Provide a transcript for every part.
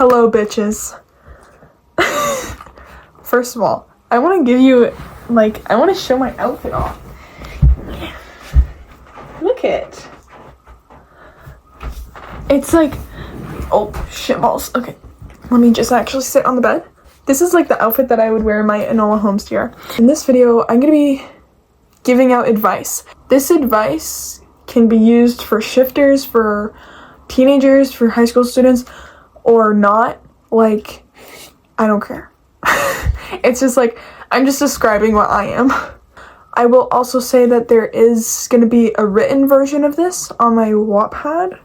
Hello, bitches. First of all, I want to give you, I want to show my outfit off. Look it. It's like, oh, shitballs. Okay, let me just actually sit on the bed. This is like the outfit that I would wear in my Enola Holmes tiara. In this video, I'm going to be giving out advice. This advice can be used for shifters, for teenagers, for high school students, or not. Like, I don't care. It's just like, I'm just describing what I am. I will also say that there is going to be a written version of this on my Wattpad,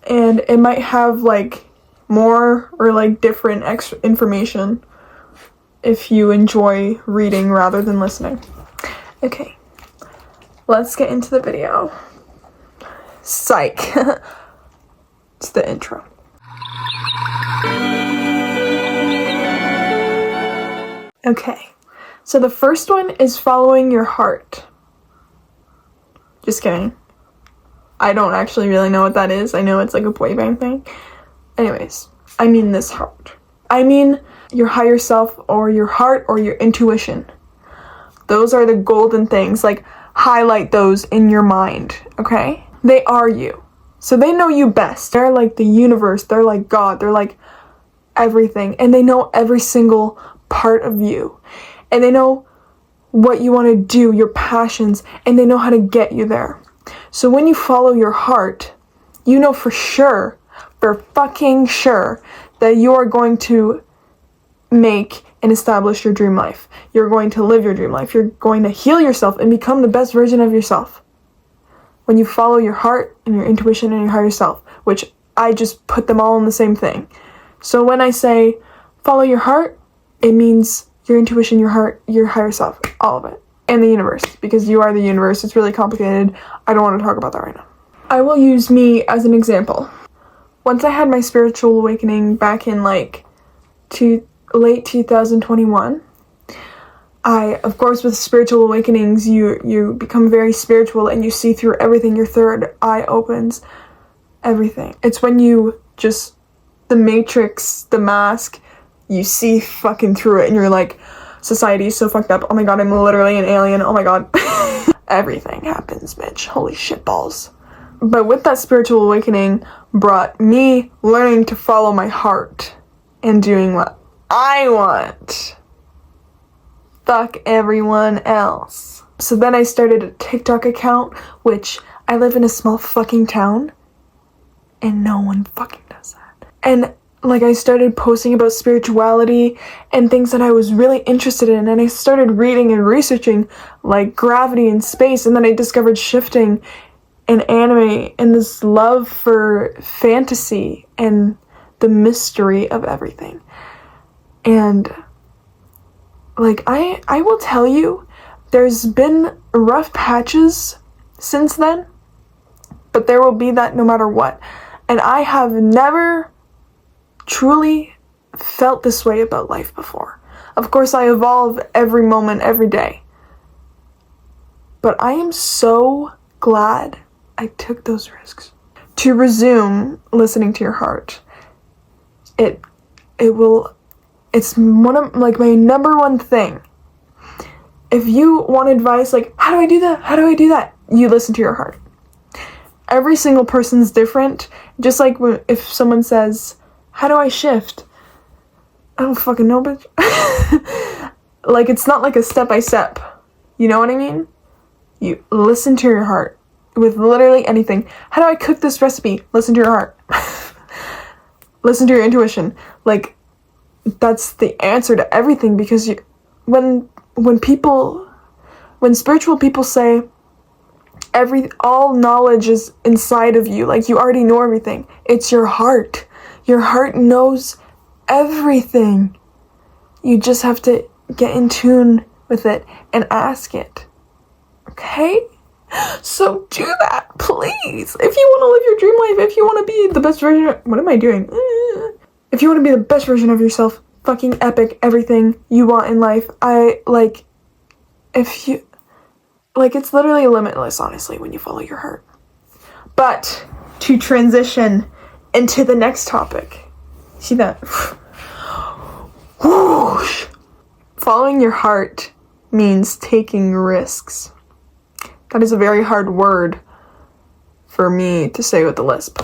and it might have like more or like different extra information if you enjoy reading rather than listening. Okay, let's get into the video. Psych. It's the intro. Okay, so the first one is following your heart. Just kidding. I don't actually really know what that is. I know it's like a boy band thing. Anyways, I mean this heart. I mean your higher self, or your heart, or your intuition. Those are the golden things. Like, highlight those in your mind, okay? They are you. So they know you best. They're like the universe. They're like God. They're like everything. And they know every single part of you. And they know what you want to do, your passions, and they know how to get you there. So when you follow your heart, you know for sure, for fucking sure, that you are going to make and establish your dream life. You're going to live your dream life. You're going to heal yourself and become the best version of yourself. When you follow your heart and your intuition and your higher self, which I just put them all in the same thing. So when I say follow your heart, it means your intuition, your heart, your higher self, all of it. And the universe, because you are the universe. It's really complicated. I don't want to talk about that right now. I will use me as an example. Once I had my spiritual awakening back in late 2021, of course, with spiritual awakenings, you become very spiritual and you see through everything. Your third eye opens, everything. It's when you just, the matrix, the mask, you see fucking through it and you're like, society is so fucked up. Oh my god, I'm literally an alien. Oh my god. Everything happens, bitch. Holy shit balls. But with that spiritual awakening brought me learning to follow my heart and doing what I want. Fuck everyone else. So then I started a TikTok account, which I live in a small fucking town and no one fucking does that. And I started posting about spirituality and things that I was really interested in, and I started reading and researching like gravity and space, and then I discovered shifting and anime and this love for fantasy and the mystery of everything. And I will tell you, there's been rough patches since then, but there will be that no matter what. And I have never truly felt this way about life before. Of course, I evolve every moment, every day. But I am so glad I took those risks. To resume listening to your heart, it's one of my number one thing. If you want advice, like, how do I do that? How do I do that? You listen to your heart. Every single person's different. Just like if someone says, how do I shift? I don't fucking know, bitch. It's not like a step-by-step. You know what I mean? You listen to your heart with literally anything. How do I cook this recipe? Listen to your heart. Listen to your intuition. That's the answer to everything, because when spiritual people say all knowledge is inside of you, you already know everything. It's your heart. Your heart knows everything. You just have to get in tune with it and ask it. Okay? So do that, please. If you want to live your dream life, if you want to be the best version what am I doing? If you want to be the best version of yourself, fucking epic, everything you want in life, it's literally limitless, honestly, when you follow your heart. But to transition into the next topic, See that? Whoosh. Following your heart means taking risks. That is a very hard word for me to say with a lisp.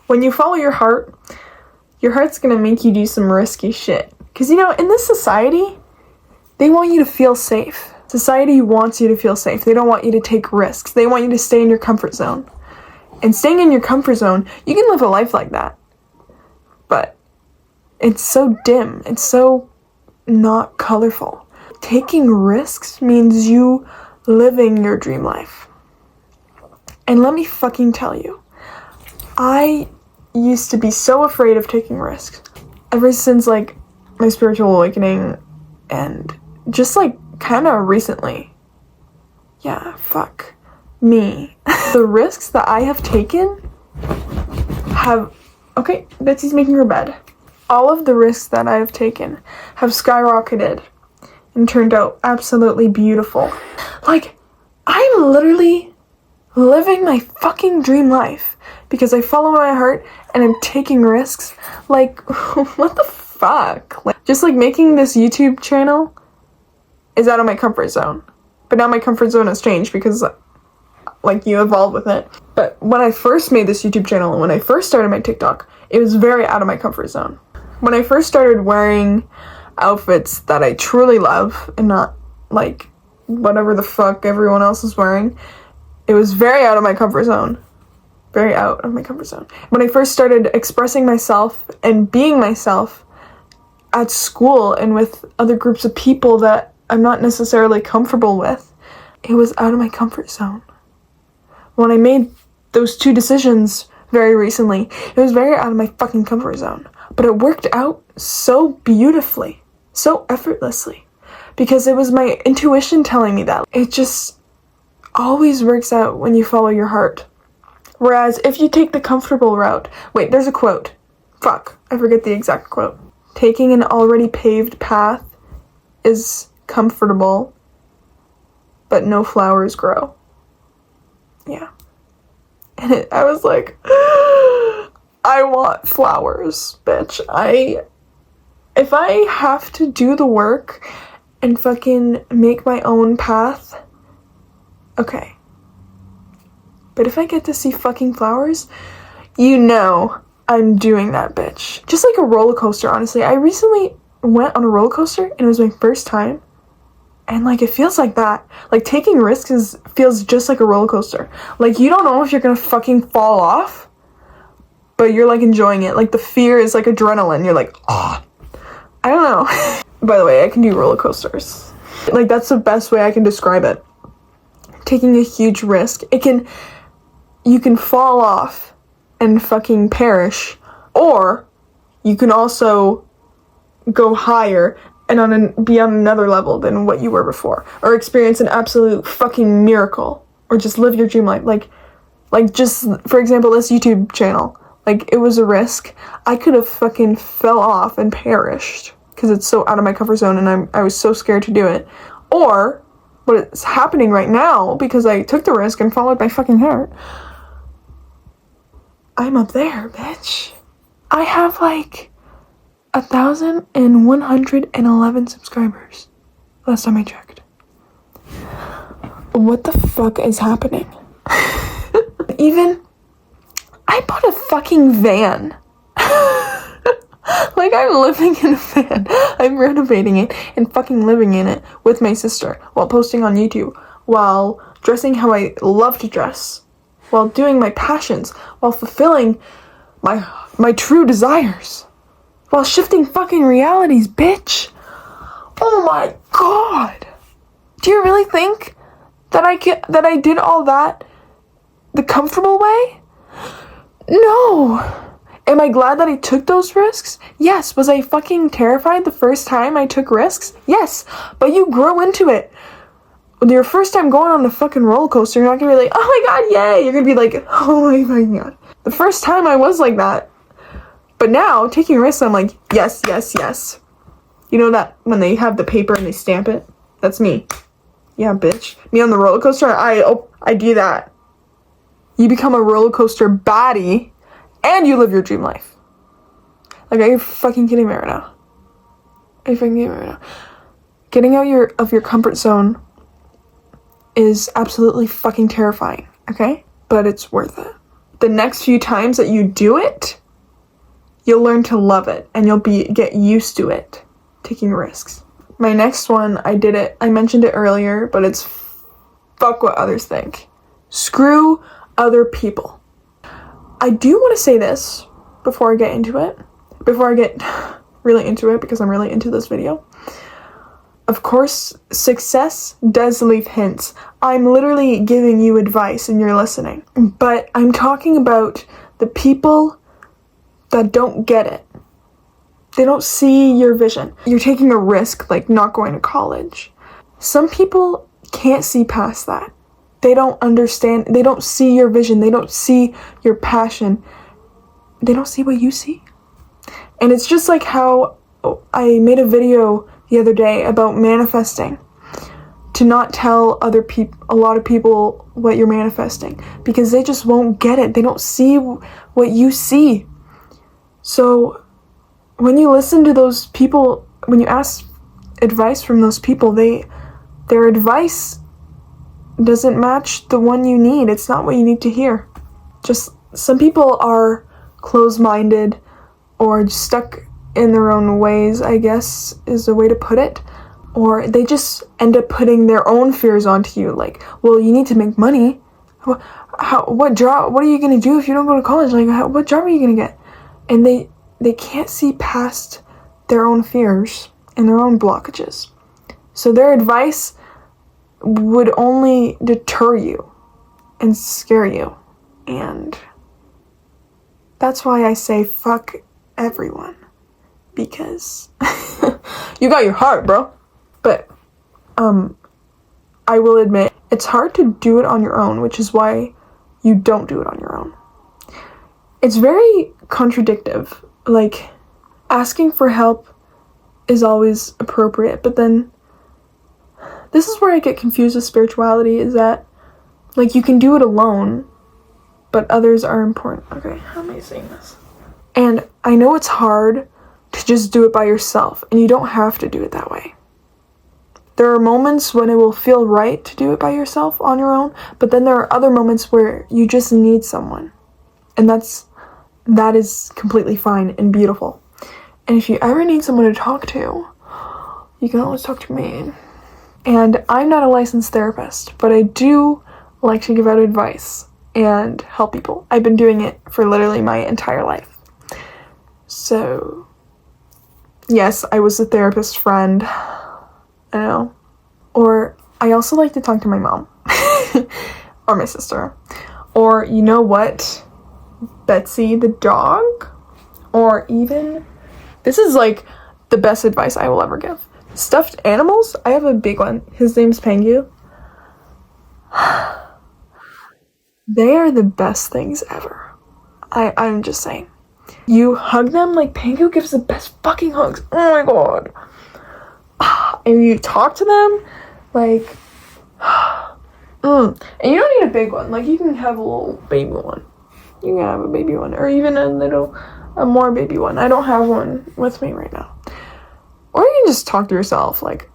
When you follow your heart's gonna make you do some risky shit. Because, you know, in this society, they want you to feel safe. Society wants you to feel safe. They don't want you to take risks. They want you to stay in your comfort zone. And staying in your comfort zone, you can live a life like that. But it's so dim. It's so not colorful. Taking risks means you living your dream life. And let me fucking tell you, I used to be so afraid of taking risks. Ever since, like, my spiritual awakening and just, like, kind of recently. Yeah, fuck me. The risks that I have taken have... Okay, Betsy's making her bed. All of the risks that I have taken have skyrocketed and turned out absolutely beautiful. Like, I'm literally living my fucking dream life because I follow my heart and I'm taking risks. Like, what the fuck? Like, just like making this YouTube channel is out of my comfort zone. But now my comfort zone has changed because, like, you evolve with it. But when I first made this YouTube channel and when I first started my TikTok, it was very out of my comfort zone. When I first started wearing outfits that I truly love and not, like, whatever the fuck everyone else is wearing, it was very out of my comfort zone. Very out of my comfort zone. When I first started expressing myself and being myself at school and with other groups of people that I'm not necessarily comfortable with, it was out of my comfort zone. When I made those two decisions very recently, it was very out of my fucking comfort zone. But it worked out so beautifully, so effortlessly, because it was my intuition telling me that. It just always works out when you follow your heart. Whereas if you take the comfortable route, wait, there's a quote. Fuck, I forget the exact quote. Taking an already paved path is comfortable, but no flowers grow. Yeah. And I was like, I want flowers, bitch. If I have to do the work and fucking make my own path, okay. But if I get to see fucking flowers, you know I'm doing that, bitch. Just like a roller coaster, honestly. I recently went on a roller coaster and it was my first time. And, like, it feels like that. Like, taking risks feels just like a roller coaster. Like, you don't know if you're gonna fucking fall off, but you're, like, enjoying it. Like, the fear is, like, adrenaline. You're like, oh. I don't know. By the way, I can do roller coasters. Like, that's the best way I can describe it. Taking a huge risk. You can fall off and fucking perish. Or you can also go higher and be on another level than what you were before, or experience an absolute fucking miracle, or just live your dream life. Like just, for example, this YouTube channel, like, it was a risk. I could have fucking fell off and perished because it's so out of my comfort zone and I was so scared to do it. Or what is happening right now, because I took the risk and followed my fucking heart, I'm up there, bitch. I have like 1,111 subscribers last time I checked. What the fuck is happening? Even I bought a fucking van. Like, I'm living in a van. I'm renovating it and fucking living in it with my sister while posting on YouTube, while dressing how I love to dress, while doing my passions, while fulfilling my true desires, while shifting fucking realities, bitch. Oh my god. Do you really think that I did all that the comfortable way? No. Am I glad that I took those risks? Yes. Was I fucking terrified the first time I took risks? Yes. But you grow into it. Your first time going on a fucking roller coaster, you're not gonna be like, oh my god, yay. You're gonna be like, oh my fucking god. The first time I was like that. But now, taking risks, I'm like, yes, yes, yes. You know that when they have the paper and they stamp it? That's me. Yeah, bitch. Me on the roller coaster, I do that. You become a roller coaster baddie, and you live your dream life. Like, are you fucking kidding me right now? Are you fucking kidding me right now? Getting out of your comfort zone is absolutely fucking terrifying, okay? But it's worth it. The next few times that you do it, you'll learn to love it, and you'll get used to it, taking risks. My next one, I mentioned it earlier, but it's fuck what others think. Screw other people. I do want to say this before I get really into it, because I'm really into this video. Of course, success does leave hints. I'm literally giving you advice and you're listening. But I'm talking about the people that don't get it. They don't see your vision. You're taking a risk, like not going to college. Some people can't see past that. They don't understand. They don't see your vision. They don't see your passion. They don't see what you see. And it's just like how I made a video the other day about manifesting. To not tell a lot of people what you're manifesting, because they just won't get it. They don't see what you see. So when you listen to those people, when you ask advice from those people, their advice doesn't match the one you need. It's not what you need to hear. Just some people are closed-minded or stuck in their own ways, I guess is the way to put it. Or they just end up putting their own fears onto you. Like, well, you need to make money. What are you going to do if you don't go to college? Like, what job are you going to get? And they can't see past their own fears and their own blockages. So their advice would only deter you and scare you. And that's why I say fuck everyone. Because you got your heart, bro. But I will admit, it's hard to do it on your own, which is why you don't do it on your own. It's very contradictory. Like, asking for help is always appropriate, but then this is where I get confused with spirituality, is that, like, you can do it alone, but others are important. Okay, how am I saying this? And I know it's hard to just do it by yourself, and you don't have to do it that way. There are moments when it will feel right to do it by yourself on your own, but then there are other moments where you just need someone. And that is completely fine and beautiful. And if you ever need someone to talk to, you can always talk to me. And I'm not a licensed therapist, but I do like to give out advice and help people. I've been doing it for literally my entire life. So, yes, I was a therapist friend. I know. Or I also like to talk to my mom. Or my sister. Or, you know what? Betsy the dog. Or even, this is like the best advice I will ever give. Stuffed animals? I have a big one. His name's Pengu. They are the best things ever. I'm just saying. You hug them, like Pengu gives the best fucking hugs. Oh my god. And you talk to them, like, and you don't need a big one. Like, you can have a little baby one. You can have a baby one, or even a more baby one. I don't have one with me right now. Or you can just talk to yourself, like,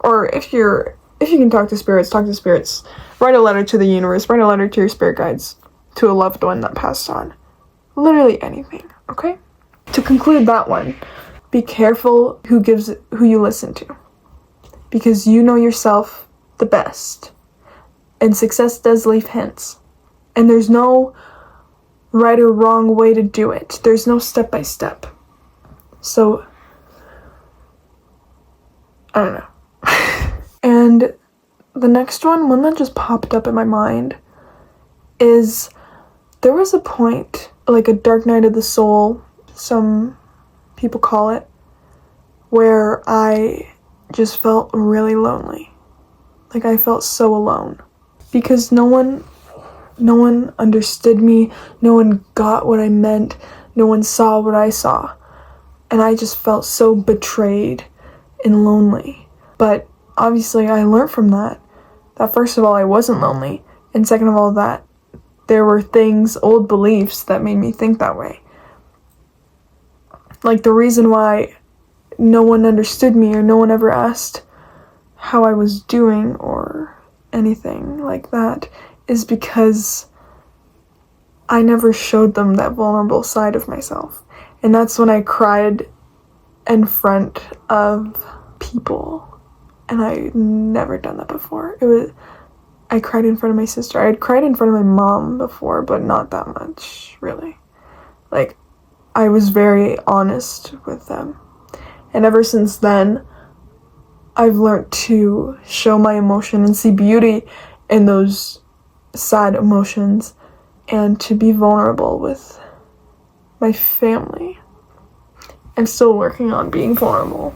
or if you can talk to spirits, talk to spirits. Write a letter to the universe, write a letter to your spirit guides, to a loved one that passed on. Literally anything, okay? To conclude that one, be careful who you listen to. Because you know yourself the best. And success does leave hints. And there's no right or wrong way to do it. There's no step by step. So, I don't know. And the next one that just popped up in my mind, is there was a point, like a dark night of the soul, some people call it, where I just felt really lonely. Like, I felt so alone. Because no one understood me, no one got what I meant, no one saw what I saw. And I just felt so betrayed and lonely. But obviously I learned from that first of all, I wasn't lonely, and second of all, that there were things, old beliefs that made me think that way. Like, the reason why no one understood me or no one ever asked how I was doing or anything like that is because I never showed them that vulnerable side of myself. And that's when I cried in front of people. And I never done that before. I cried in front of my sister. I had cried in front of my mom before, but not that much, really. Like, I was very honest with them. And ever since then, I've learned to show my emotion and see beauty in those sad emotions and to be vulnerable with my family. I'm still working on being vulnerable.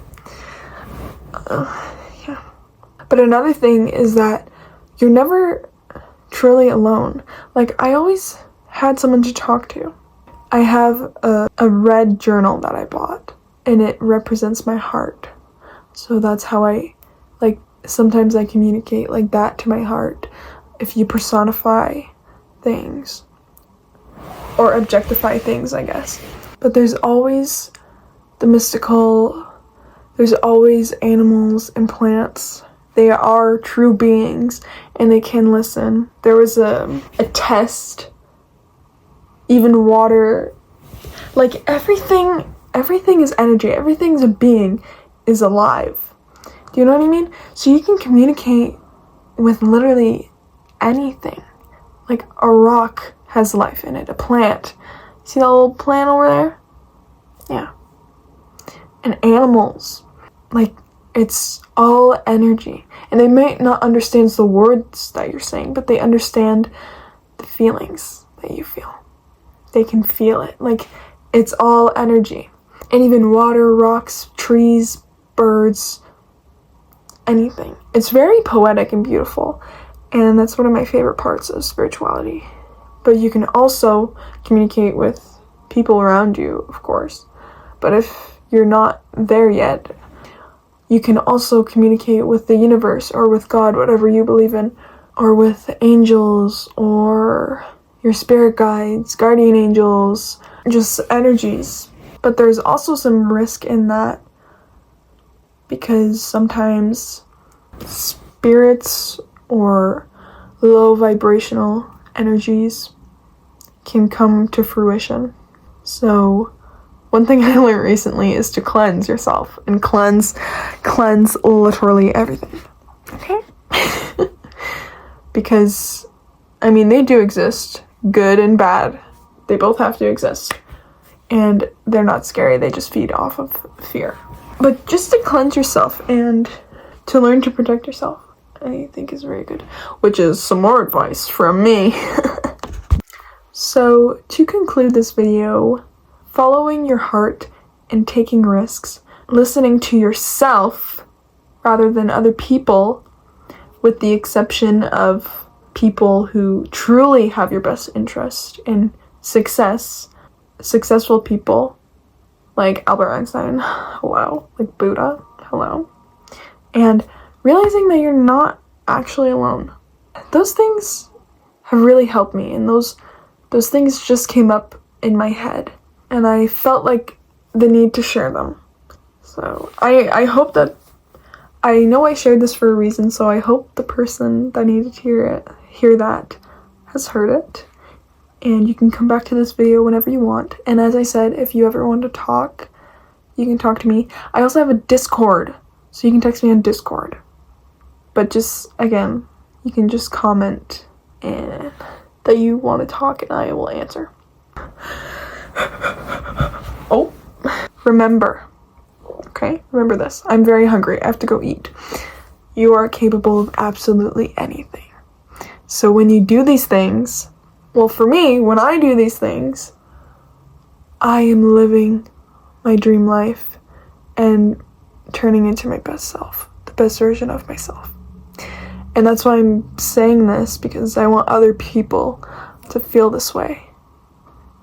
Yeah. But another thing is that you're never truly alone. Like, I always had someone to talk to. I have a red journal that I bought, and it represents my heart. So that's how sometimes I communicate like that to my heart. If you personify things, or objectify things, I guess. But there's always the mystical, there's always animals and plants. They are true beings, and they can listen. There was a test, even water, like everything is energy, everything's a being, is alive. Do you know what I mean? So you can communicate with literally anything. Like, a rock has life in it, a plant. See that little plant over there? Yeah. And animals. Like, it's all energy. And they might not understand the words that you're saying, but they understand the feelings that you feel. They can feel it. Like, it's all energy. And even water, rocks, trees, birds, anything. It's very poetic and beautiful. And that's one of my favorite parts of spirituality. But you can also communicate with people around you, of course. But if you're not there yet, you can also communicate with the universe or with God, whatever you believe in, or with angels or your spirit guides, guardian angels, just energies. But there's also some risk in that, because sometimes spirits or low vibrational energies can come to fruition. So one thing I learned recently is to cleanse yourself, and cleanse literally everything. Okay? Because, I mean, they do exist, good and bad. They both have to exist. And they're not scary, they just feed off of fear. But just to cleanse yourself and to learn to protect yourself, I think is very good. Which is some more advice from me. So, to conclude this video, following your heart and taking risks, listening to yourself rather than other people, with the exception of people who truly have your best interest in successful people, like Albert Einstein, hello, like Buddha, hello, and realizing that you're not actually alone. Those things have really helped me, and those things just came up in my head, and I felt like the need to share them. So I hope that, I know I shared this for a reason, so I hope the person that needed to hear that has heard it. And you can come back to this video whenever you want. And as I said, if you ever want to talk, you can talk to me. I also have a Discord, so you can text me on Discord. But just, again, you can just comment and that you want to talk, and I will answer. Oh, remember, okay? Remember this. I'm very hungry. I have to go eat. You are capable of absolutely anything. So when you do these things, well, for me, when I do these things, I am living my dream life and turning into my best self, the best version of myself. And that's why I'm saying this, because I want other people to feel this way,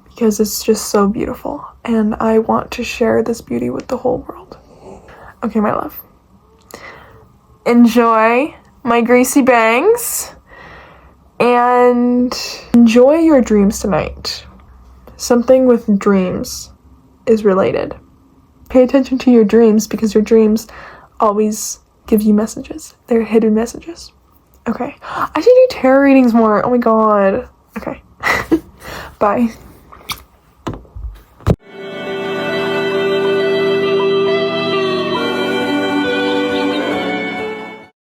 because it's just so beautiful, and I want to share this beauty with the whole world. Okay, my love. Enjoy my greasy bangs, and enjoy your dreams tonight. Something with dreams is related. Pay attention to your dreams, because your dreams always give you messages. They're hidden messages. Okay. I should do tarot readings more. Oh my god. Okay. Bye.